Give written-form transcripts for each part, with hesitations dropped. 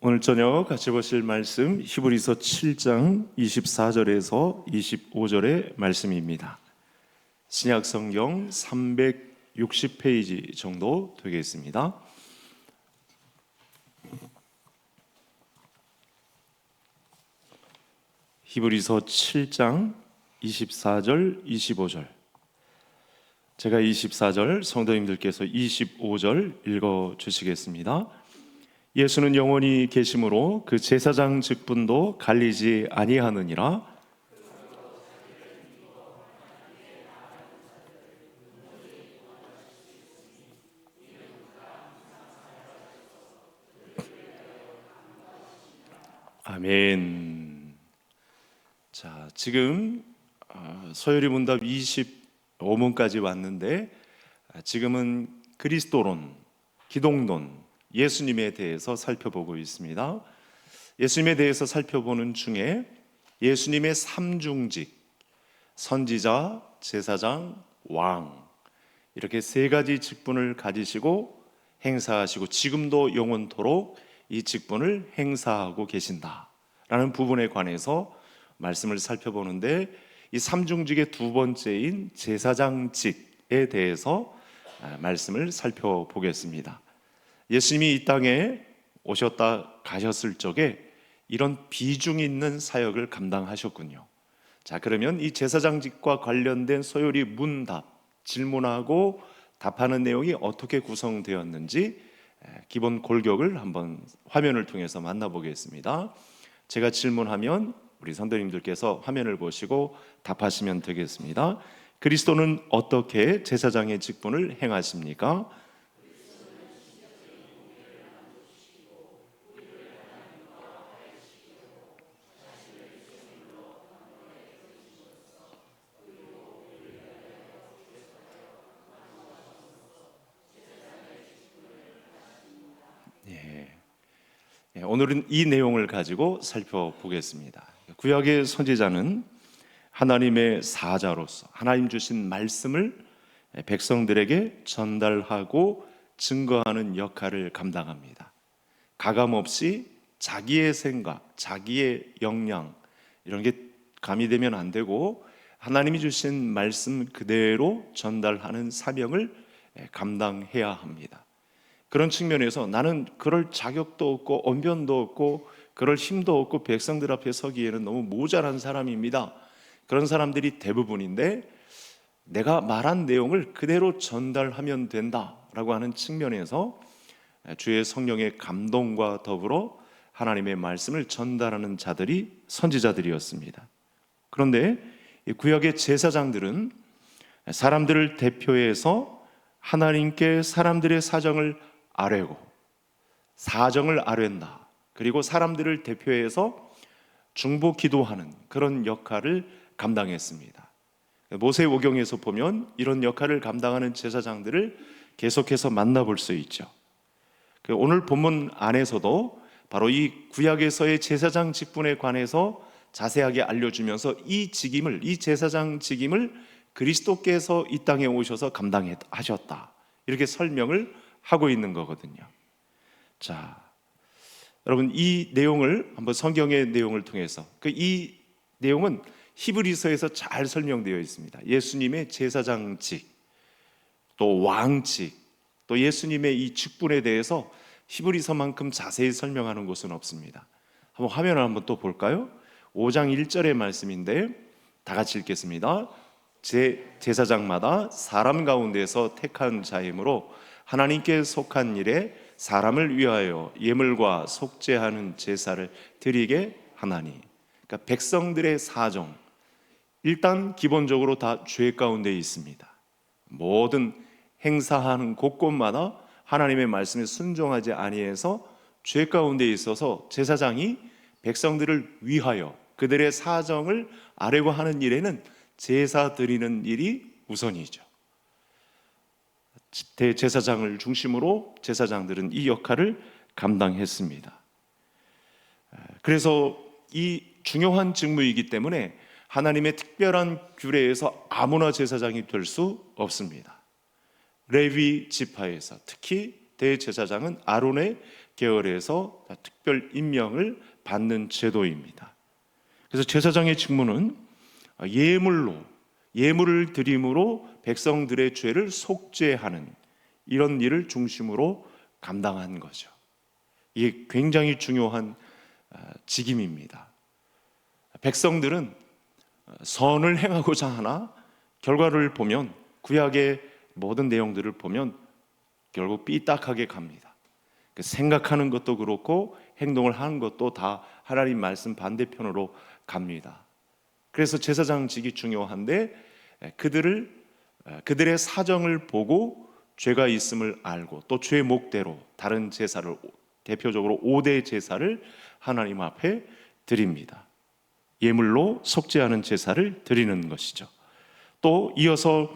오늘 저녁 같이 보실 말씀 히브리서 7장 24절에서 25절의 말씀입니다. 신약 성경 360페이지 정도 되겠습니다. 히브리서 7장 24절, 25절. 제가 24절, 성도님들께서 25절 읽어 주시겠습니다. 예수는 영원히 계심으로 그 제사장 직분도 갈리지 아니하느니라. 아멘. 자, 지금 서열이 문답 25문까지 왔는데, 지금은 그리스도론, 기독론, 예수님에 대해서 살펴보고 있습니다. 예수님에 대해서 살펴보는 중에 예수님의 삼중직, 선지자, 제사장, 왕, 이렇게 세 가지 직분을 가지시고 행사하시고 지금도 영원토록 이 직분을 행사하고 계신다라는 부분에 관해서 말씀을 살펴보는데, 이 삼중직의 두 번째인 제사장직에 대해서 말씀을 살펴보겠습니다. 예수님이 이 땅에 오셨다 가셨을 적에 이런 비중 있는 사역을 감당하셨군요. 자, 그러면 이 제사장직과 관련된 소요리 문답, 질문하고 답하는 내용이 어떻게 구성되었는지 기본 골격을 한번 화면을 통해서 만나보겠습니다. 제가 질문하면 우리 선생님들께서 화면을 보시고 답하시면 되겠습니다. 그리스도는 어떻게 제사장의 직분을 행하십니까? 오늘은 이 내용을 가지고 살펴보겠습니다. 구약의 선지자는 하나님의 사자로서 하나님 주신 말씀을 백성들에게 전달하고 증거하는 역할을 감당합니다. 가감없이 자기의 생각, 자기의 역량 이런 게 가미되면 안 되고 하나님이 주신 말씀 그대로 전달하는 사명을 감당해야 합니다. 그런 측면에서 나는 그럴 자격도 없고 언변도 없고 그럴 힘도 없고 백성들 앞에 서기에는 너무 모자란 사람입니다. 그런 사람들이 대부분인데, 내가 말한 내용을 그대로 전달하면 된다라고 하는 측면에서 주의 성령의 감동과 더불어 하나님의 말씀을 전달하는 자들이 선지자들이었습니다. 그런데 구약의 제사장들은 사람들을 대표해서 하나님께 사람들의 사정을 아뢰고 사정을 아뢰다, 그리고 사람들을 대표해서 중보 기도하는 그런 역할을 감당했습니다. 모세오경에서 보면 이런 역할을 감당하는 제사장들을 계속해서 만나볼 수 있죠. 오늘 본문 안에서도 바로 이 구약에서의 제사장 직분에 관해서 자세하게 알려주면서 이 직임을, 이 제사장 직임을 그리스도께서 이 땅에 오셔서 감당하셨다, 이렇게 설명을 하고 있는 거거든요. 자, 여러분, 이 내용을 한번 성경의 내용을 통해서, 이 내용은 히브리서에서 잘 설명되어 있습니다. 예수님의 제사장직, 또 왕직, 또 예수님의 이 직분에 대해서 히브리서만큼 자세히 설명하는 곳은 없습니다. 한번 화면을 한번 또 볼까요? 5장 1절의 말씀인데 다 같이 읽겠습니다. 제사장마다 사람 가운데서 택한 자이므로 하나님께 속한 일에 사람을 위하여 예물과 속죄하는 제사를 드리게 하나니. 그러니까 백성들의 사정, 일단 기본적으로 다 죄 가운데 있습니다. 모든 행사하는 곳곳마다 하나님의 말씀에 순종하지 아니해서 죄 가운데 있어서 제사장이 백성들을 위하여 그들의 사정을 아뢰고 하는 일에는 제사 드리는 일이 우선이죠. 대제사장을 중심으로 제사장들은 이 역할을 감당했습니다. 그래서 이 중요한 직무이기 때문에 하나님의 특별한 규례에서 아무나 제사장이 될 수 없습니다. 레위 지파에서 특히 대제사장은 아론의 계열에서 특별 임명을 받는 제도입니다. 그래서 제사장의 직무는 예물을 드림으로 백성들의 죄를 속죄하는 이런 일을 중심으로 감당한 거죠. 이게 굉장히 중요한 직임입니다. 백성들은 선을 행하고자 하나 결과를 보면, 구약의 모든 내용들을 보면 결국 삐딱하게 갑니다. 생각하는 것도 그렇고 행동을 하는 것도 다 하나님 말씀 반대편으로 갑니다. 그래서 제사장직이 중요한데, 그들의 사정을 보고 죄가 있음을 알고 또 죄 목대로 다른 제사를, 대표적으로 5대 제사를 하나님 앞에 드립니다. 예물로 속죄하는 제사를 드리는 것이죠. 또 이어서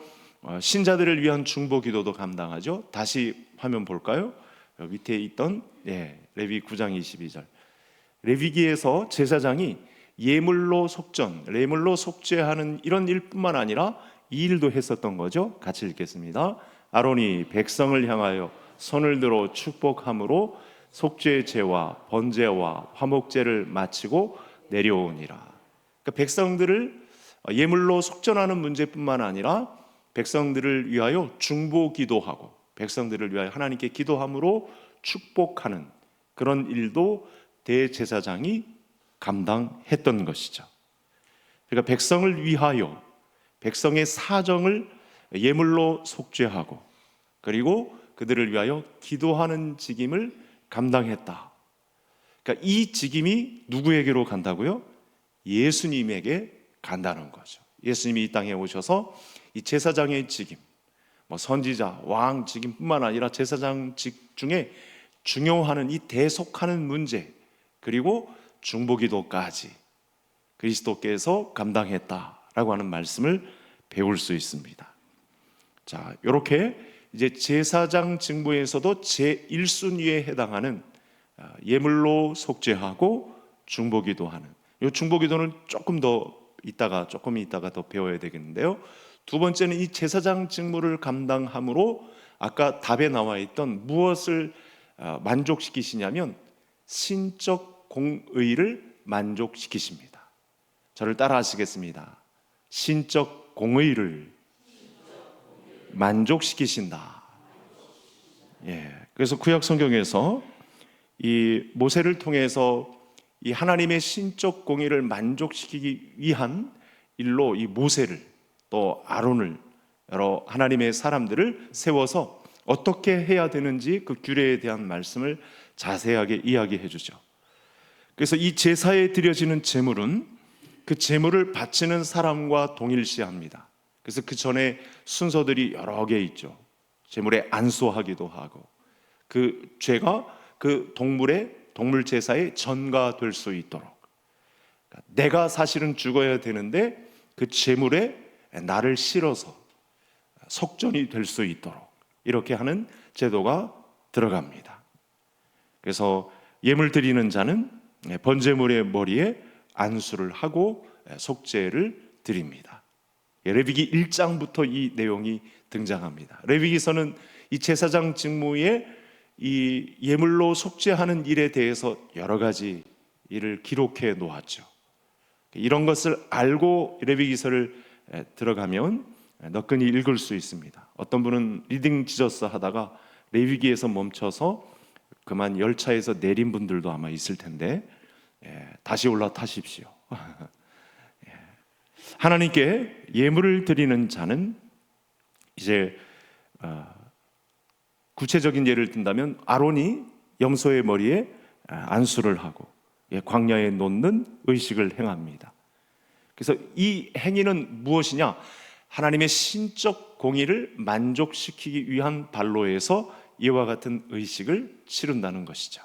신자들을 위한 중보 기도도 감당하죠. 다시 화면 볼까요? 밑에 있던 레위 9장 22절. 레위기에서 제사장이 예물로 속죄하는 이런 일뿐만 아니라 이 일도 했었던 거죠. 같이 읽겠습니다. 아론이 백성을 향하여 손을 들어 축복함으로 속죄제와 번제와 화목제를 마치고 내려오니라. 그러니까 백성들을 예물로 속전하는 문제뿐만 아니라 백성들을 위하여 중보 기도하고 백성들을 위하여 하나님께 기도함으로 축복하는 그런 일도 대제사장이 감당했던 것이죠. 그러니까 백성을 위하여 백성의 사정을 예물로 속죄하고 그리고 그들을 위하여 기도하는 직임을 감당했다. 그러니까 이 직임이 누구에게로 간다고요? 예수님에게 간다는 거죠. 예수님이 이 땅에 오셔서 이 제사장의 직임, 선지자, 왕 직임뿐만 아니라 제사장 직 중에 중요한 이 대속하는 문제, 그리고 중보기도까지 그리스도께서 감당했다라고 하는 말씀을 배울 수 있습니다. 자, 이렇게 이제 제사장 직무에서도 제1순위에 해당하는 예물로 속죄하고 중보기도하는, 이 중보기도는 조금 이따가 더 배워야 되겠는데요. 두 번째는 이 제사장 직무를 감당함으로 아까 답에 나와 있던 무엇을 만족시키시냐면 신적 공의를 만족시키십니다. 저를 따라 하시겠습니다. 신적 공의를 만족시키신다. 그래서 구약 성경에서 이 모세를 통해서 이 하나님의 신적 공의를 만족시키기 위한 일로 이 모세를 또 아론을 여러 하나님의 사람들을 세워서 어떻게 해야 되는지 그 규례에 대한 말씀을 자세하게 이야기해 주죠. 그래서 이 제사에 드려지는 제물은 그 제물을 바치는 사람과 동일시합니다. 그래서 그 전에 순서들이 여러 개 있죠. 제물에 안수하기도 하고 그 죄가 그 동물 제사에 전가될 수 있도록, 내가 사실은 죽어야 되는데 그 제물에 나를 실어서 속전이 될 수 있도록 이렇게 하는 제도가 들어갑니다. 그래서 예물 드리는 자는 번제물의 머리에 안수를 하고 속죄를 드립니다. 레위기 1장부터 이 내용이 등장합니다. 레위기서는 이 제사장 직무에 이 예물로 속죄하는 일에 대해서 여러 가지 일을 기록해 놓았죠. 이런 것을 알고 레위기서를 들어가면 너끈히 읽을 수 있습니다. 어떤 분은 리딩 지저스 하다가 레위기에서 멈춰서 그만 열차에서 내린 분들도 아마 있을 텐데 다시 올라타십시오. 하나님께 예물을 드리는 자는 이제 구체적인 예를 든다면 아론이 염소의 머리에 안수를 하고 광야에 놓는 의식을 행합니다. 그래서 이 행위는 무엇이냐? 하나님의 신적 공의를 만족시키기 위한 발로에서 이와 같은 의식을 치른다는 것이죠.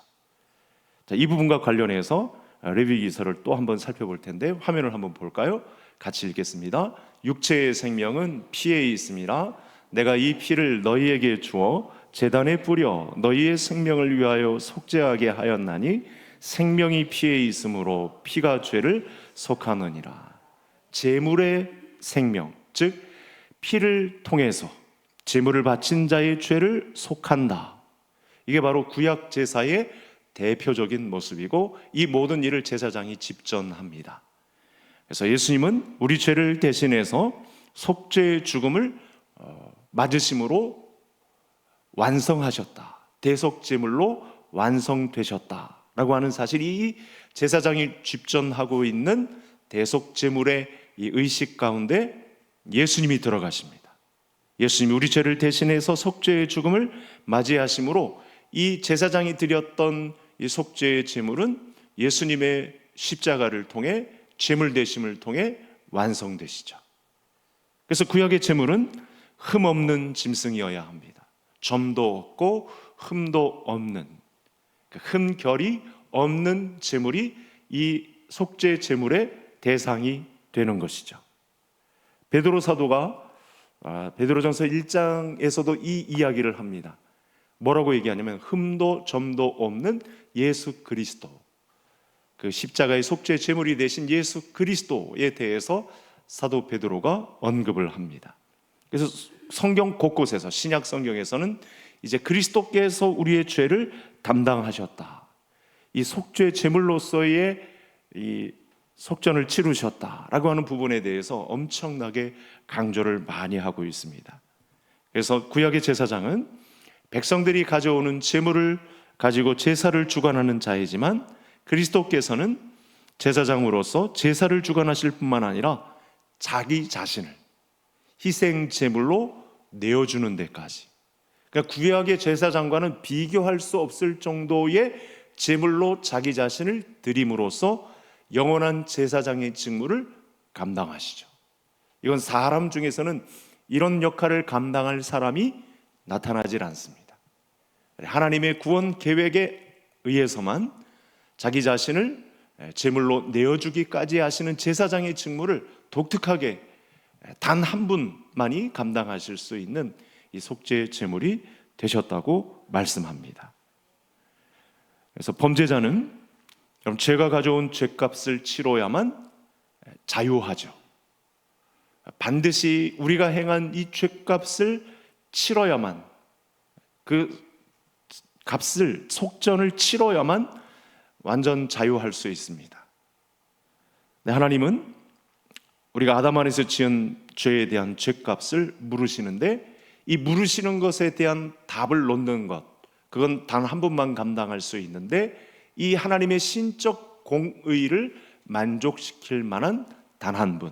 자, 이 부분과 관련해서 레위기서를 또 한번 살펴볼 텐데 화면을 한번 볼까요? 같이 읽겠습니다. 육체의 생명은 피에 있음이라 내가 이 피를 너희에게 주어 제단에 뿌려 너희의 생명을 위하여 속죄하게 하였나니 생명이 피에 있으므로 피가 죄를 속하느니라. 제물의 생명, 즉 피를 통해서 제물을 바친 자의 죄를 속한다. 이게 바로 구약 제사의 대표적인 모습이고 이 모든 일을 제사장이 집전합니다. 그래서 예수님은 우리 죄를 대신해서 속죄의 죽음을 맞으심으로 완성하셨다. 대속제물로 완성되셨다라고 하는 사실이 이 제사장이 집전하고 있는 대속제물의 이 의식 가운데 예수님이 들어가십니다. 예수님이 우리 죄를 대신해서 속죄의 죽음을 맞이하심으로 이 제사장이 드렸던 이 속죄의 제물은 예수님의 십자가를 통해 제물 되심을 통해 완성되시죠. 그래서 구약의 제물은 흠 없는 짐승이어야 합니다. 점도 없고 흠도 없는, 흠결이 없는 제물이 이 속죄 제물의 대상이 되는 것이죠. 베드로 사도가 베드로전서 1장에서도 이 이야기를 합니다. 뭐라고 얘기하냐면 흠도 점도 없는 예수 그리스도, 그 십자가의 속죄 제물이 되신 예수 그리스도에 대해서 사도 베드로가 언급을 합니다. 그래서 성경 곳곳에서, 신약 성경에서는 이제 그리스도께서 우리의 죄를 담당하셨다, 이 속죄 제물로서의 이 속전을 치르셨다라고 하는 부분에 대해서 엄청나게 강조를 많이 하고 있습니다. 그래서 구약의 제사장은 백성들이 가져오는 제물을 가지고 제사를 주관하는 자이지만 그리스도께서는 제사장으로서 제사를 주관하실 뿐만 아니라 자기 자신을 희생 제물로 내어주는 데까지, 그러니까 구약의 제사장과는 비교할 수 없을 정도의 제물로 자기 자신을 드림으로써 영원한 제사장의 직무를 감당하시죠. 이건 사람 중에서는 이런 역할을 감당할 사람이 나타나질 않습니다. 하나님의 구원 계획에 의해서만 자기 자신을 제물로 내어주기까지 하시는 제사장의 직무를 독특하게 단 한 분만이 감당하실 수 있는 이 속죄 제물이 되셨다고 말씀합니다. 그래서 범죄자는 그럼 죄가 가져온 죄값을 치러야만 자유하죠. 반드시 우리가 행한 이 죄값을 치러야만, 그 값을, 속전을 치러야만 완전 자유할 수 있습니다. 하나님은 우리가 아담 안에서 지은 죄에 대한 죄값을 물으시는데 이 물으시는 것에 대한 답을 놓는 것, 그건 단 한 분만 감당할 수 있는데 이 하나님의 신적 공의를 만족시킬 만한 단 한 분,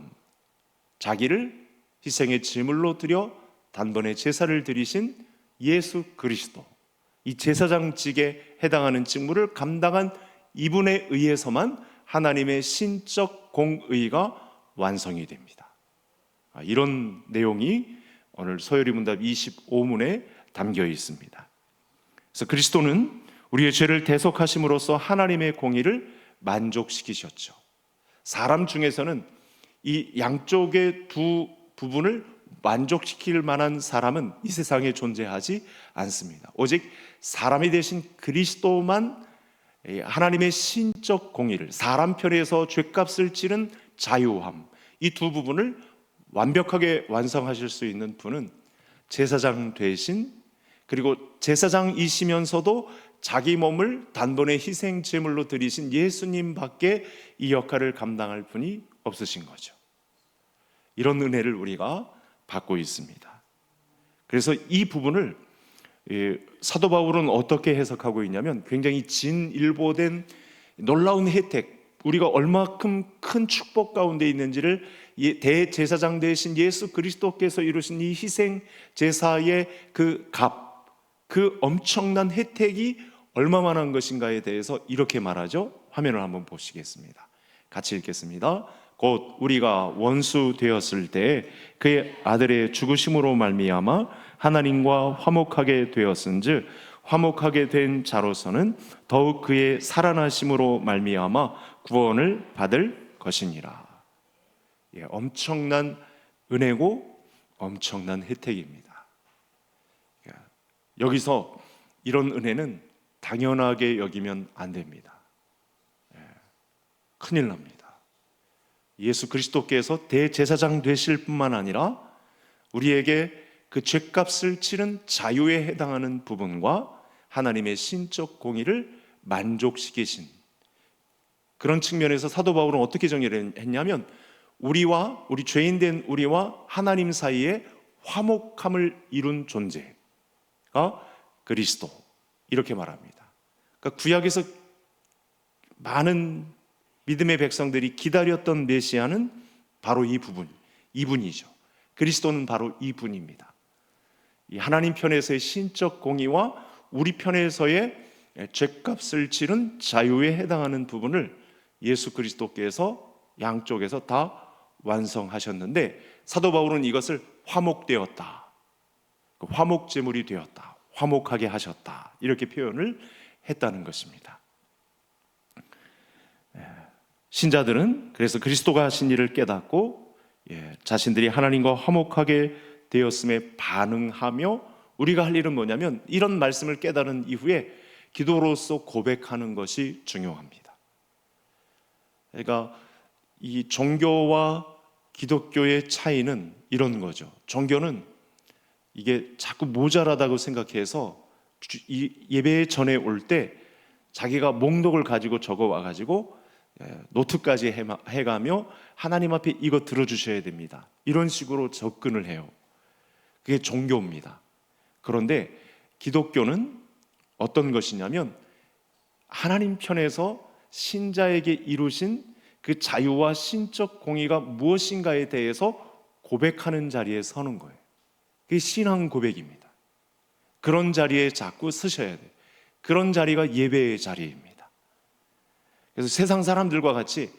자기를 희생의 제물로 드려 단번에 제사를 드리신 예수 그리스도, 이 제사장직에 해당하는 직무를 감당한 이분에 의해서만 하나님의 신적 공의가 완성이 됩니다. 이런 내용이 오늘 소요리 문답 25문에 담겨 있습니다. 그래서 그리스도는 우리의 죄를 대속하심으로써 하나님의 공의를 만족시키셨죠. 사람 중에서는 이 양쪽의 두 부분을 만족시킬 만한 사람은 이 세상에 존재하지 않습니다. 오직 사람이 되신 그리스도만 하나님의 신적 공의를, 사람 편에서 죄값을 치른 자유함, 이 두 부분을 완벽하게 완성하실 수 있는 분은 제사장 되신, 그리고 제사장이시면서도 자기 몸을 단번에 희생 제물로 드리신 예수님밖에 이 역할을 감당할 분이 없으신 거죠. 이런 은혜를 우리가 받고 있습니다. 그래서 이 부분을 사도 바울은 어떻게 해석하고 있냐면 굉장히 진일보된 놀라운 혜택, 우리가 얼마큼 큰 축복 가운데 있는지를 대제사장 되신 예수 그리스도께서 이루신 이 희생 제사의 그 값, 그 엄청난 혜택이 얼마만한 것인가에 대해서 이렇게 말하죠. 화면을 한번 보시겠습니다. 같이 읽겠습니다. 곧 우리가 원수 되었을 때 그의 아들의 죽으심으로 말미암아 하나님과 화목하게 되었은즉 화목하게 된 자로서는 더욱 그의 살아나심으로 말미암아 구원을 받을 것이니라. 엄청난 은혜고 엄청난 혜택입니다. 여기서 이런 은혜는 당연하게 여기면 안 됩니다. 큰일 납니다. 예수 그리스도께서 대제사장 되실 뿐만 아니라 우리에게 그 죄값을 치른 자유에 해당하는 부분과 하나님의 신적 공의를 만족시키신 그런 측면에서 사도 바울은 어떻게 정의를 했냐면 우리 죄인된 우리와 하나님 사이에 화목함을 이룬 존재가 그리스도, 이렇게 말합니다. 그러니까 구약에서 많은 믿음의 백성들이 기다렸던 메시아는 바로 이분이죠. 그리스도는 바로 이분입니다. 이 하나님 편에서의 신적 공의와 우리 편에서의 죄값을 치른 자유에 해당하는 부분을 예수 그리스도께서 양쪽에서 다 완성하셨는데, 사도 바울은 이것을 화목되었다, 화목제물이 되었다, 화목하게 하셨다, 이렇게 표현을 했다는 것입니다. 신자들은 그래서 그리스도가 하신 일을 깨닫고 자신들이 하나님과 화목하게 되었음에 반응하며, 우리가 할 일은 뭐냐면 이런 말씀을 깨달은 이후에 기도로서 고백하는 것이 중요합니다. 그러니까 이 종교와 기독교의 차이는 이런 거죠. 종교는 이게 자꾸 모자라다고 생각해서 예배 전에 올 때 자기가 목록을 가지고 적어 와가지고 노트까지 해가며 하나님 앞에 이거 들어주셔야 됩니다, 이런 식으로 접근을 해요. 그게 종교입니다. 그런데 기독교는 어떤 것이냐면 하나님 편에서 신자에게 이루신 그 자유와 신적 공의가 무엇인가에 대해서 고백하는 자리에 서는 거예요. 그게 신앙 고백입니다. 그런 자리에 자꾸 서셔야 돼요. 그런 자리가 예배의 자리입니다. 그래서 세상 사람들과 같이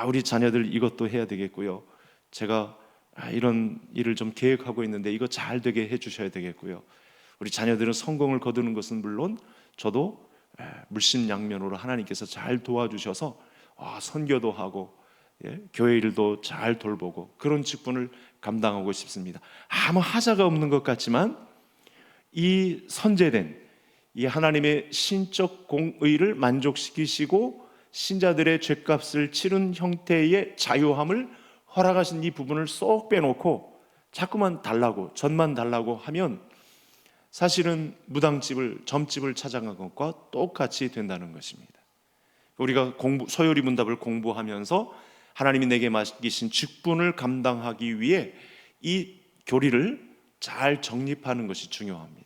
우리 자녀들 이것도 해야 되겠고요, 제가 이런 일을 좀 계획하고 있는데 이거 잘 되게 해주셔야 되겠고요, 우리 자녀들은 성공을 거두는 것은 물론 저도 물심양면으로 하나님께서 잘 도와주셔서 선교도 하고 교회 일도 잘 돌보고 그런 직분을 감당하고 싶습니다. 아무 하자가 없는 것 같지만 이 선제된 이 하나님의 신적 공의를 만족시키시고 신자들의 죄값을 치른 형태의 자유함을 허락하신 이 부분을 쏙 빼놓고 자꾸만 달라고, 전만 달라고 하면 사실은 무당집을, 점집을 찾아간 것과 똑같이 된다는 것입니다. 우리가 소요리 문답을 공부하면서 하나님이 내게 맡기신 직분을 감당하기 위해 이 교리를 잘 정립하는 것이 중요합니다.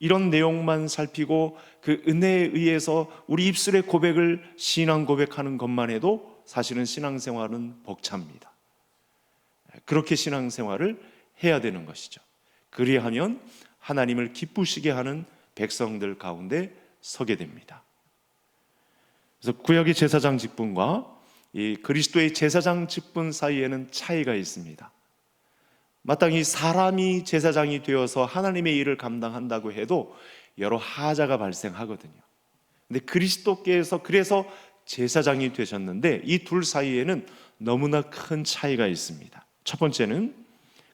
이런 내용만 살피고 그 은혜에 의해서 우리 입술의 고백을 신앙 고백하는 것만 해도 사실은 신앙생활은 벅찹니다. 그렇게 신앙생활을 해야 되는 것이죠. 그리하면 하나님을 기쁘시게 하는 백성들 가운데 서게 됩니다. 그래서 구약의 제사장 직분과 이 그리스도의 제사장 직분 사이에는 차이가 있습니다. 마땅히 사람이 제사장이 되어서 하나님의 일을 감당한다고 해도 여러 하자가 발생하거든요. 근데 그리스도께서 그래서 제사장이 되셨는데 이 둘 사이에는 너무나 큰 차이가 있습니다. 첫 번째는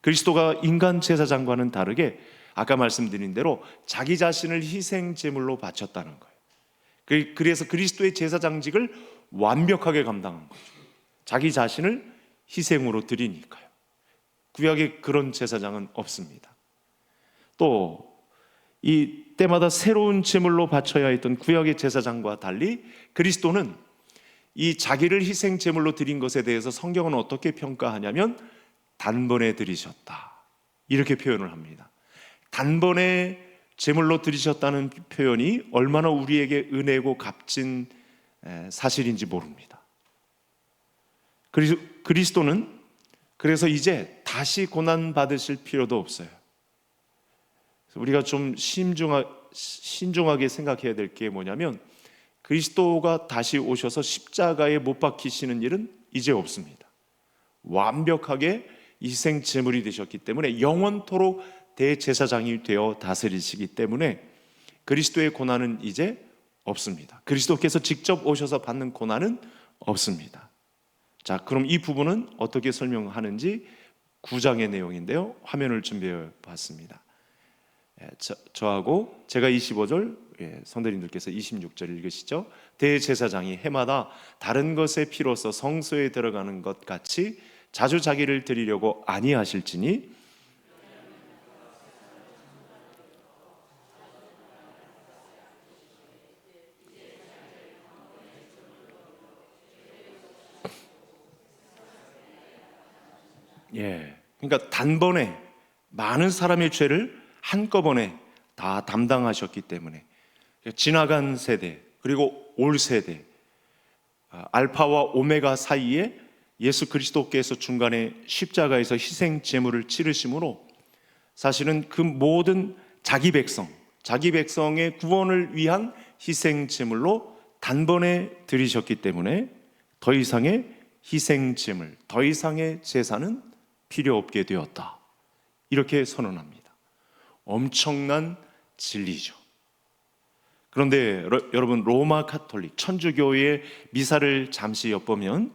그리스도가 인간 제사장과는 다르게 아까 말씀드린 대로 자기 자신을 희생 제물로 바쳤다는 거예요. 그래서 그리스도의 제사장직을 완벽하게 감당한 거죠. 자기 자신을 희생으로 드리니까요. 구약에 그런 제사장은 없습니다. 또 이 때마다 새로운 제물로 바쳐야 했던 구약의 제사장과 달리 그리스도는 이 자기를 희생 제물로 드린 것에 대해서 성경은 어떻게 평가하냐면 단번에 드리셨다, 이렇게 표현을 합니다. 단번에 제물로 드리셨다는 표현이 얼마나 우리에게 은혜고 값진 사실인지 모릅니다. 그리스도는 그래서 이제 다시 고난 받으실 필요도 없어요. 우리가 좀 신중하게 생각해야 될 게 뭐냐면 그리스도가 다시 오셔서 십자가에 못 박히시는 일은 이제 없습니다. 완벽하게 희생 제물이 되셨기 때문에 영원토록 대제사장이 되어 다스리시기 때문에 그리스도의 고난은 이제 없습니다. 그리스도께서 직접 오셔서 받는 고난은 없습니다. 자, 그럼 이 부분은 어떻게 설명하는지 9장의 내용인데요, 화면을 준비해 봤습니다. 저하고 제가 25절, 성도님들께서 26절 읽으시죠. 대제사장이 해마다 다른 것의 피로서 성소에 들어가는 것 같이 자주 자기를 드리려고 아니하실지니 예, 그러니까 단번에 많은 사람의 죄를 한꺼번에 다 담당하셨기 때문에 지나간 세대 그리고 올 세대, 알파와 오메가 사이에 예수 그리스도께서 중간에 십자가에서 희생 제물을 치르심으로 사실은 그 모든 자기 백성의 구원을 위한 희생 제물로 단번에 드리셨기 때문에 더 이상의 희생 제물, 더 이상의 제사는 필요 없게 되었다. 이렇게 선언합니다. 엄청난 진리죠. 그런데 여러분, 로마 카톨릭 천주교의 미사를 잠시 엿보면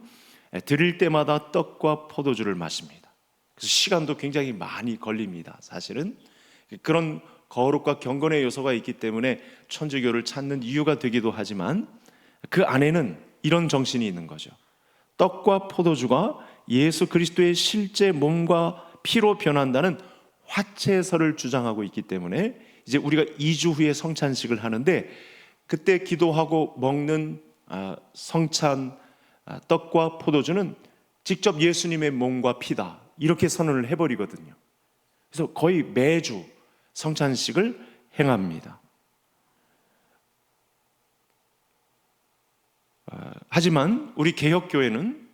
드릴 때마다 떡과 포도주를 마십니다. 그래서 시간도 굉장히 많이 걸립니다. 사실은 그런 거룩과 경건의 요소가 있기 때문에 천주교를 찾는 이유가 되기도 하지만 그 안에는 이런 정신이 있는 거죠. 떡과 포도주가 예수 그리스도의 실제 몸과 피로 변한다는 화채설을 주장하고 있기 때문에 이제 우리가 2주 후에 성찬식을 하는데 그때 기도하고 먹는 성찬 떡과 포도주는 직접 예수님의 몸과 피다, 이렇게 선언을 해버리거든요. 그래서 거의 매주 성찬식을 행합니다. 하지만 우리 개혁교회는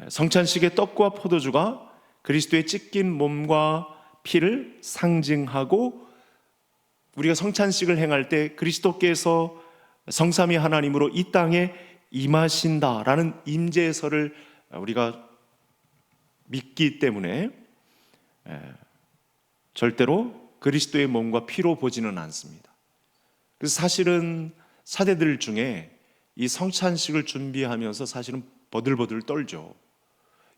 성찬식의 떡과 포도주가 그리스도의 찢긴 몸과 피를 상징하고 우리가 성찬식을 행할 때 그리스도께서 성삼위 하나님으로 이 땅에 임하신다라는 임재설을 우리가 믿기 때문에 절대로 그리스도의 몸과 피로 보지는 않습니다. 그래서 사실은 사대들 중에 이 성찬식을 준비하면서 사실은 버들버들 떨죠.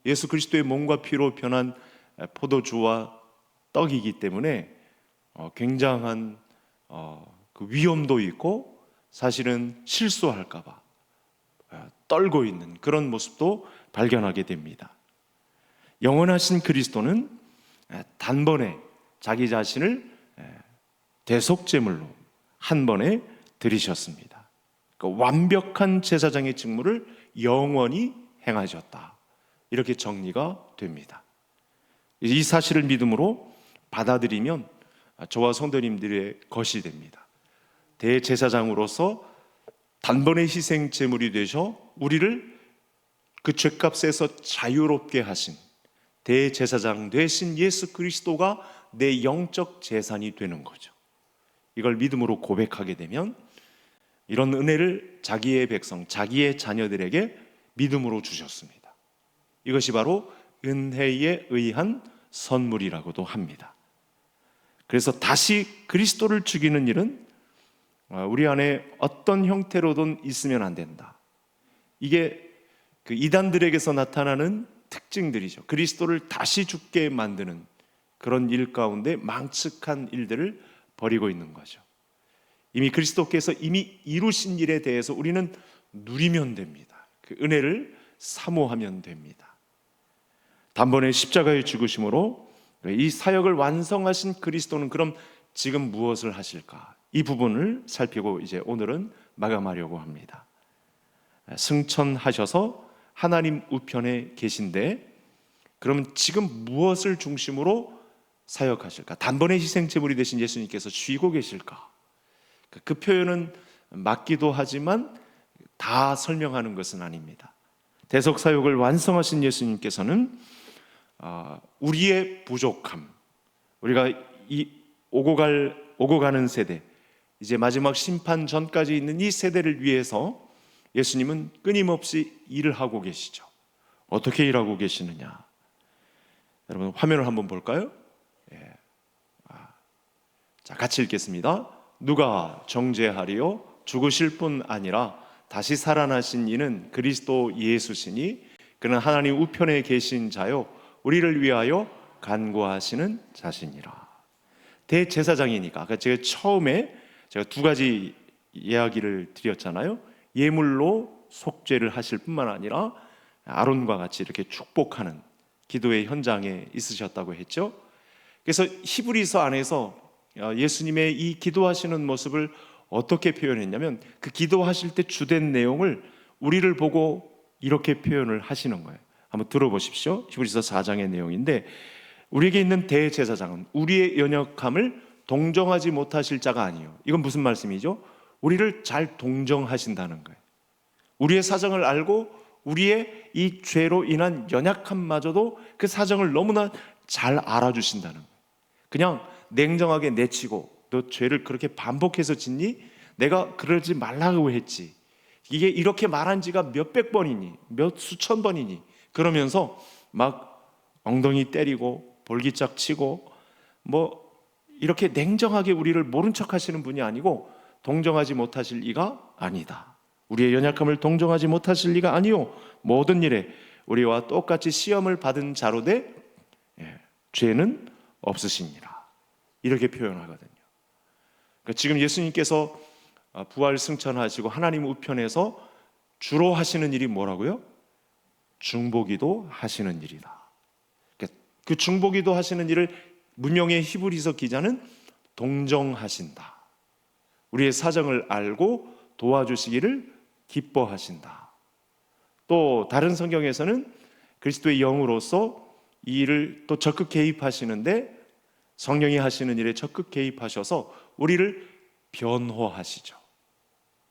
예수 그리스도의 몸과 피로 변한 포도주와 떡이기 때문에 굉장한 그 위험도 있고 사실은 실수할까 봐 떨고 있는 그런 모습도 발견하게 됩니다. 영원하신 그리스도는 단번에 자기 자신을 대속제물로 한 번에 드리셨습니다. 그러니까 완벽한 제사장의 직무를 영원히 행하셨다, 이렇게 정리가 됩니다. 이 사실을 믿음으로 받아들이면 저와 성도님들의 것이 됩니다. 대제사장으로서 단번에 희생 제물이 되셔 우리를 그 죄값에서 자유롭게 하신 대제사장 되신 예수 그리스도가 내 영적 재산이 되는 거죠. 이걸 믿음으로 고백하게 되면 이런 은혜를 자기의 백성, 자기의 자녀들에게 믿음으로 주셨습니다. 이것이 바로 은혜에 의한 선물이라고도 합니다. 그래서 다시 그리스도를 죽이는 일은 우리 안에 어떤 형태로든 있으면 안 된다. 이게 그 이단들에게서 나타나는 특징들이죠. 그리스도를 다시 죽게 만드는 그런 일 가운데 망측한 일들을 벌이고 있는 거죠. 이미 그리스도께서 이미 이루신 일에 대해서 우리는 누리면 됩니다. 그 은혜를 사모하면 됩니다. 단번에 십자가의 죽으심으로 이 사역을 완성하신 그리스도는 그럼 지금 무엇을 하실까? 이 부분을 살피고 이제 오늘은 마감하려고 합니다. 승천하셔서 하나님 우편에 계신데 그러면 지금 무엇을 중심으로 사역하실까? 단번에 희생제물이 되신 예수님께서 쉬고 계실까? 그 표현은 맞기도 하지만 다 설명하는 것은 아닙니다. 대속사역을 완성하신 예수님께서는 우리의 부족함, 우리가 이 오고 가는 세대, 이제 마지막 심판 전까지 있는 이 세대를 위해서 예수님은 끊임없이 일을 하고 계시죠. 어떻게 일하고 계시느냐? 여러분 화면을 한번 볼까요? 예. 자, 같이 읽겠습니다. 누가 정죄하리요? 죽으실 뿐 아니라 다시 살아나신 이는 그리스도 예수시니 그는 하나님 우편에 계신 자요 우리를 위하여 간구하시는 자시니라. 대제사장이니까 아까 제가 처음에 두 가지 이야기를 드렸잖아요. 예물로 속죄를 하실 뿐만 아니라 아론과 같이 이렇게 축복하는 기도의 현장에 있으셨다고 했죠. 그래서 히브리서 안에서 예수님의 이 기도하시는 모습을 어떻게 표현했냐면 그 기도하실 때 주된 내용을 우리를 보고 이렇게 표현을 하시는 거예요. 한번 들어보십시오. 히브리서 4장의 내용인데, 우리에게 있는 대제사장은 우리의 연약함을 동정하지 못하실 자가 아니요. 이건 무슨 말씀이죠? 우리를 잘 동정하신다는 거예요. 우리의 사정을 알고 우리의 이 죄로 인한 연약함마저도 그 사정을 너무나 잘 알아주신다는 거예요. 그냥 냉정하게 내치고, 너 죄를 그렇게 반복해서 짓니? 내가 그러지 말라고 했지. 이게 이렇게 말한 지가 몇백 번이니, 몇 수천 번이니, 그러면서 막 엉덩이 때리고 볼기짝 치고 뭐 이렇게 냉정하게 우리를 모른 척 하시는 분이 아니고, 동정하지 못하실 리가 아니다. 우리의 연약함을 동정하지 못하실 리가 아니요, 모든 일에 우리와 똑같이 시험을 받은 자로되 죄는 없으시니라. 이렇게 표현하거든요. 그러니까 지금 예수님께서 부활 승천하시고 하나님 우편에서 주로 하시는 일이 뭐라고요? 중보기도 하시는 일이다. 그러니까 그 중보기도 하시는 일을 문명의 히브리서 기자는 동정하신다. 우리의 사정을 알고 도와주시기를 기뻐하신다. 또 다른 성경에서는 그리스도의 영으로서 이 일을 또 적극 개입하시는데, 성령이 하시는 일에 적극 개입하셔서 우리를 변호하시죠.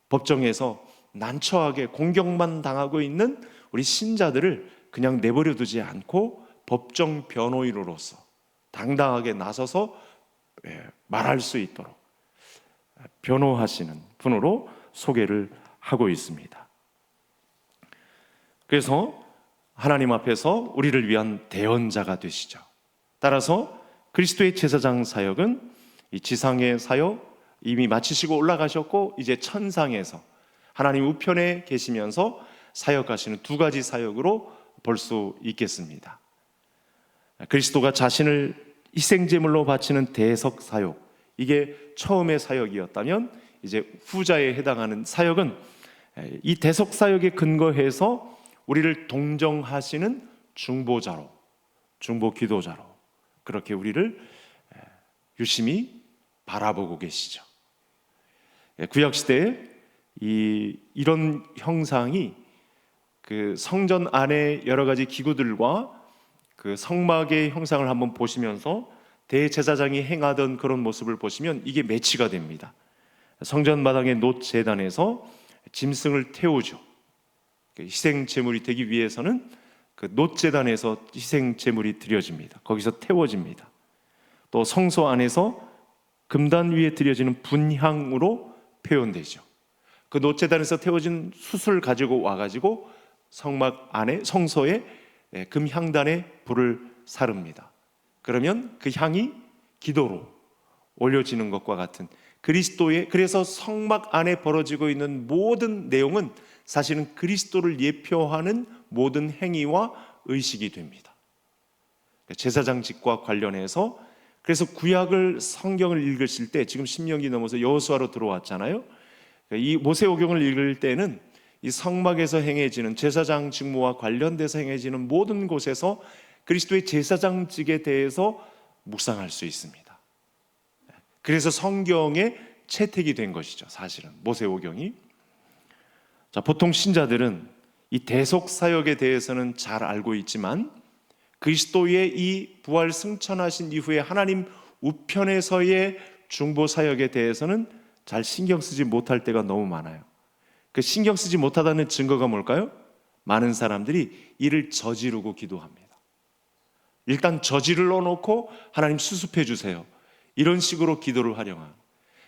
법정에서 난처하게 공격만 당하고 있는 우리 신자들을 그냥 내버려 두지 않고 법정 변호인으로서 당당하게 나서서 말할 수 있도록 변호하시는 분으로 소개를 하고 있습니다. 그래서 하나님 앞에서 우리를 위한 대언자가 되시죠. 따라서 그리스도의 제사장 사역은 이 지상의 사역 이미 마치시고 올라가셨고, 이제 천상에서 하나님 우편에 계시면서 사역하시는 두 가지 사역으로 볼 수 있겠습니다. 그리스도가 자신을 희생제물로 바치는 대속 사역, 이게 처음의 사역이었다면, 이제 후자에 해당하는 사역은 이 대속 사역에 근거해서 우리를 동정하시는 중보자로, 중보 기도자로 그렇게 우리를 유심히 바라보고 계시죠. 구약 시대에 이런 형상이 그 성전 안에 여러 가지 기구들과 그 성막의 형상을 한번 보시면서 대제사장이 행하던 그런 모습을 보시면 이게 매치가 됩니다. 성전 마당의 놋 제단에서 짐승을 태우죠. 희생 제물이 되기 위해서는 그 놋 제단에서 희생 제물이 드려집니다. 거기서 태워집니다. 또 성소 안에서 금단 위에 드려지는 분향으로 표현되죠. 그 놋 제단에서 태워진 숯을 가지고 와가지고 성막 안에 성소에 금향단에 불을 사릅니다. 그러면 그 향이 기도로 올려지는 것과 같은 그리스도의, 그래서 성막 안에 벌어지고 있는 모든 내용은 사실은 그리스도를 예표하는 모든 행위와 의식이 됩니다. 제사장직과 관련해서, 그래서 구약을 성경을 읽으실 때, 지금 신명기 넘어서 여호수아로 들어왔잖아요. 이 모세오경을 읽을 때는 이 성막에서 행해지는 제사장 직무와 관련돼서 행해지는 모든 곳에서 그리스도의 제사장직에 대해서 묵상할 수 있습니다. 그래서 성경에 채택이 된 것이죠. 사실은 모세오경이. 자, 보통 신자들은 이 대속 사역에 대해서는 잘 알고 있지만 그리스도의 이 부활 승천하신 이후에 하나님 우편에서의 중보 사역에 대해서는 잘 신경 쓰지 못할 때가 너무 많아요. 그 신경 쓰지 못하다는 증거가 뭘까요? 많은 사람들이 이를 저지르고 기도합니다. 일단 저지르러 놓고 하나님 수습해 주세요, 이런 식으로 기도를 활용한.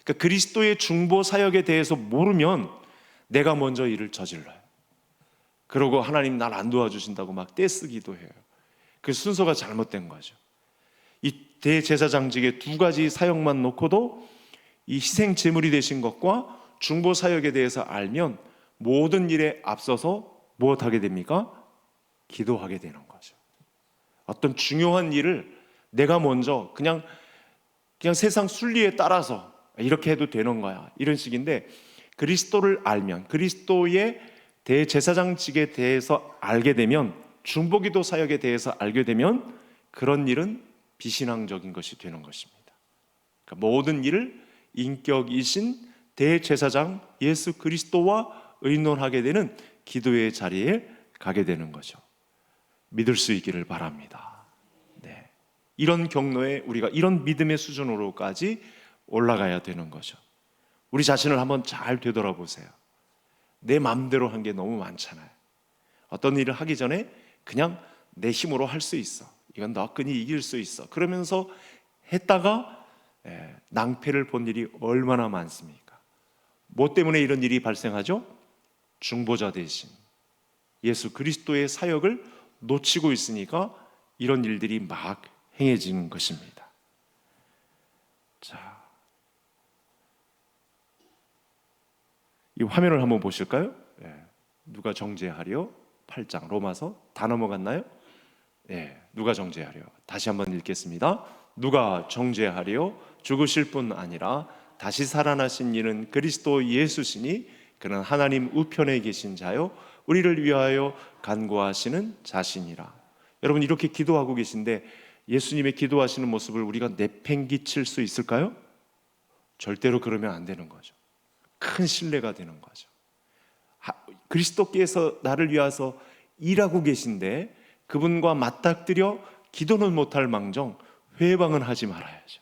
그러니까 그리스도의 중보 사역에 대해서 모르면 내가 먼저 일을 저질러요. 그러고 하나님 날 안 도와주신다고 막 떼쓰기도 해요. 그 순서가 잘못된 거죠. 이 대제사장직의 두 가지 사역만 놓고도 이 희생 제물이 되신 것과 중보 사역에 대해서 알면 모든 일에 앞서서 무엇하게 됩니까? 기도하게 되는 거죠. 어떤 중요한 일을 내가 먼저 그냥 세상 순리에 따라서 이렇게 해도 되는 거야, 이런 식인데, 그리스도를 알면, 그리스도의 대제사장직에 대해서 알게 되면, 중보기도 사역에 대해서 알게 되면 그런 일은 비신앙적인 것이 되는 것입니다. 그러니까 모든 일을 인격이신 대제사장 예수 그리스도와 의논하게 되는 기도의 자리에 가게 되는 거죠. 믿을 수 있기를 바랍니다. 네. 이런 경로에 우리가 이런 믿음의 수준으로까지 올라가야 되는 거죠. 우리 자신을 한번 잘 되돌아보세요. 내 마음대로 한 게 너무 많잖아요. 어떤 일을 하기 전에 그냥 내 힘으로 할 수 있어, 이건 너끈히 이길 수 있어, 그러면서 했다가 낭패를 본 일이 얼마나 많습니까? 뭐 때문에 이런 일이 발생하죠? 중보자 대신 예수 그리스도의 사역을 놓치고 있으니까 이런 일들이 막 행해지는 것입니다. 자, 이 화면을 한번 보실까요? 누가 정죄하려? 8장 로마서 다 넘어갔나요? 누가 정죄하려? 다시 한번 읽겠습니다. 누가 정죄하려? 죽으실 뿐 아니라 다시 살아나신 이는 그리스도 예수시니 그는 하나님 우편에 계신 자요 우리를 위하여 간구하시는 자신이라. 여러분, 이렇게 기도하고 계신데 예수님의 기도하시는 모습을 우리가 내팽개칠 수 있을까요? 절대로 그러면 안 되는 거죠. 큰 신뢰가 되는 거죠. 그리스도께서 나를 위해서 일하고 계신데 그분과 맞닥뜨려 기도는 못할 망정 회방은 하지 말아야죠.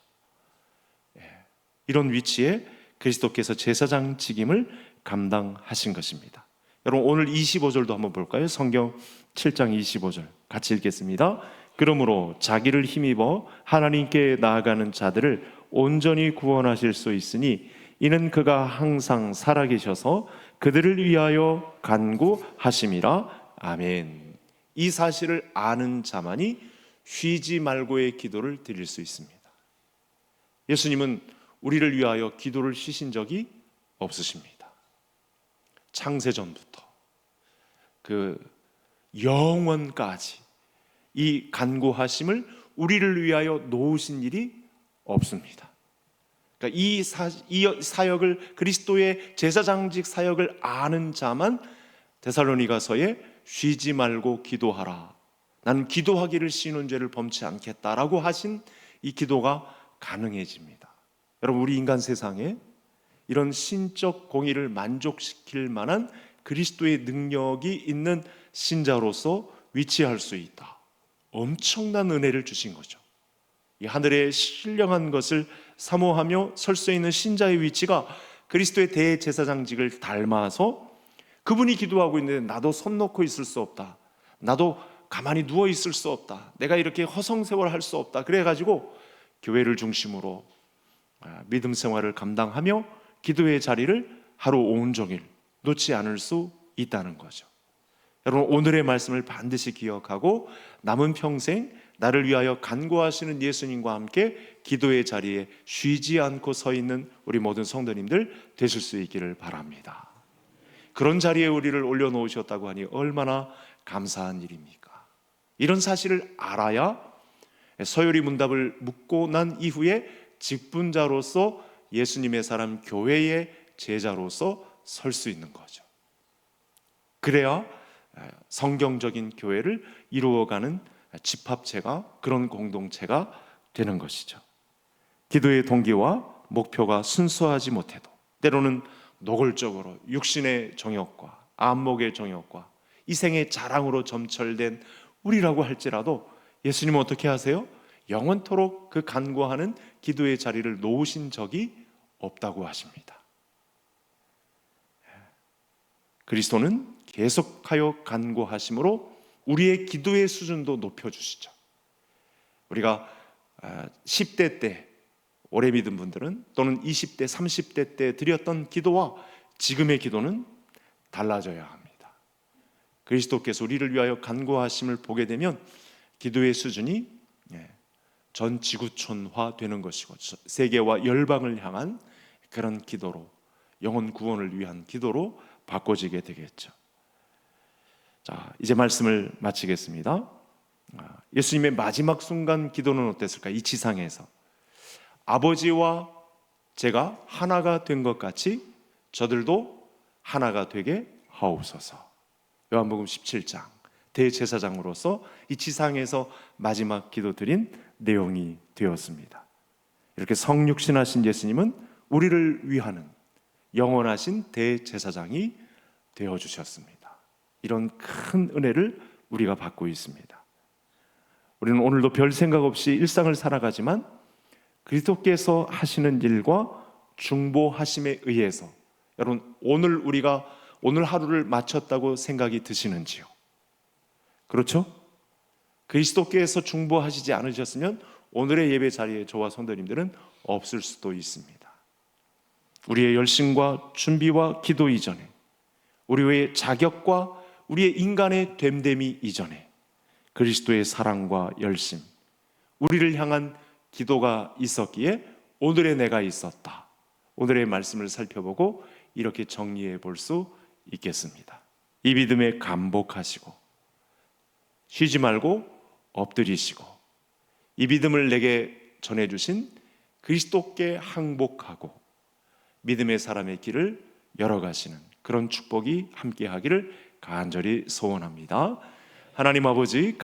이런 위치에 그리스도께서 제사장 직임을 감당하신 것입니다. 여러분, 오늘 25절도 한번 볼까요? 성경 7장 25절 같이 읽겠습니다. 그러므로 자기를 힘입어 하나님께 나아가는 자들을 온전히 구원하실 수 있으니 이는 그가 항상 살아계셔서 그들을 위하여 간구하심이라. 아멘. 이 사실을 아는 자만이 쉬지 말고의 기도를 드릴 수 있습니다. 예수님은 우리를 위하여 기도를 쉬신 적이 없으십니다. 창세전부터 그 영원까지 이 간구하심을 우리를 위하여 놓으신 일이 없습니다. 그러니까 이 사역을, 그리스도의 제사장직 사역을 아는 자만 데살로니가서에 쉬지 말고 기도하라, 나는 기도하기를 쉬는 죄를 범치 않겠다라고 하신 이 기도가 가능해집니다. 여러분, 우리 인간 세상에 이런 신적 공의를 만족시킬 만한 그리스도의 능력이 있는 신자로서 위치할 수 있다. 엄청난 은혜를 주신 거죠. 이 하늘의 신령한 것을 사모하며 설 수 있는 신자의 위치가 그리스도의 대제사장직을 닮아서 그분이 기도하고 있는데 나도 손 놓고 있을 수 없다, 나도 가만히 누워 있을 수 없다, 내가 이렇게 허송세월 할 수 없다, 그래가지고 교회를 중심으로 믿음 생활을 감당하며 기도의 자리를 하루 온종일 놓지 않을 수 있다는 거죠. 여러분, 오늘의 말씀을 반드시 기억하고 남은 평생 나를 위하여 간구하시는 예수님과 함께 기도의 자리에 쉬지 않고 서 있는 우리 모든 성도님들 되실 수 있기를 바랍니다. 그런 자리에 우리를 올려놓으셨다고 하니 얼마나 감사한 일입니까? 이런 사실을 알아야 서열이 문답을 묻고 난 이후에 직분자로서 예수님의 사람 교회의 제자로서 설 수 있는 거죠. 그래야 성경적인 교회를 이루어가는 집합체가, 그런 공동체가 되는 것이죠. 기도의 동기와 목표가 순수하지 못해도 때로는 노골적으로 육신의 정욕과 안목의 정욕과 이생의 자랑으로 점철된 우리라고 할지라도 예수님은 어떻게 하세요? 영원토록 그 간구하는 기도의 자리를 놓으신 적이 없다고 하십니다. 그리스도는 계속하여 간구하심으로 우리의 기도의 수준도 높여주시죠. 우리가 10대 때 오래 믿은 분들은, 또는 20대, 30대 때 드렸던 기도와 지금의 기도는 달라져야 합니다. 그리스도께서 우리를 위하여 간구하심을 보게 되면 기도의 수준이 전 지구촌화 되는 것이고 세계와 열방을 향한 그런 기도로, 영혼 구원을 위한 기도로 바꿔지게 되겠죠. 자, 이제 말씀을 마치겠습니다. 예수님의 마지막 순간 기도는 어땠을까? 이 지상에서 아버지와 제가 하나가 된 것 같이 저들도 하나가 되게 하옵소서. 요한복음 17장 대제사장으로서 이 지상에서 마지막 기도드린 내용이 되었습니다. 이렇게 성육신하신 예수님은 우리를 위하는 영원하신 대제사장이 되어주셨습니다. 이런 큰 은혜를 우리가 받고 있습니다. 우리는 오늘도 별 생각 없이 일상을 살아가지만 그리스도께서 하시는 일과 중보하심에 의해서 여러분 오늘 우리가 오늘 하루를 마쳤다고 생각이 드시는지요? 그렇죠? 그리스도께서 중보하시지 않으셨으면 오늘의 예배 자리에 저와 성도님들은 없을 수도 있습니다. 우리의 열심과 준비와 기도 이전에, 우리의 자격과 우리의 인간의 됨됨이 이전에 그리스도의 사랑과 열심, 우리를 향한 기도가 있었기에 오늘의 내가 있었다. 오늘의 말씀을 살펴보고 이렇게 정리해 볼 수 있겠습니다. 이 믿음에 감복하시고 쉬지 말고 엎드리시고 이 믿음을 내게 전해주신 그리스도께 항복하고 믿음의 사람의 길을 열어가시는 그런 축복이 함께하기를 간절히 소원합니다. 하나님 아버지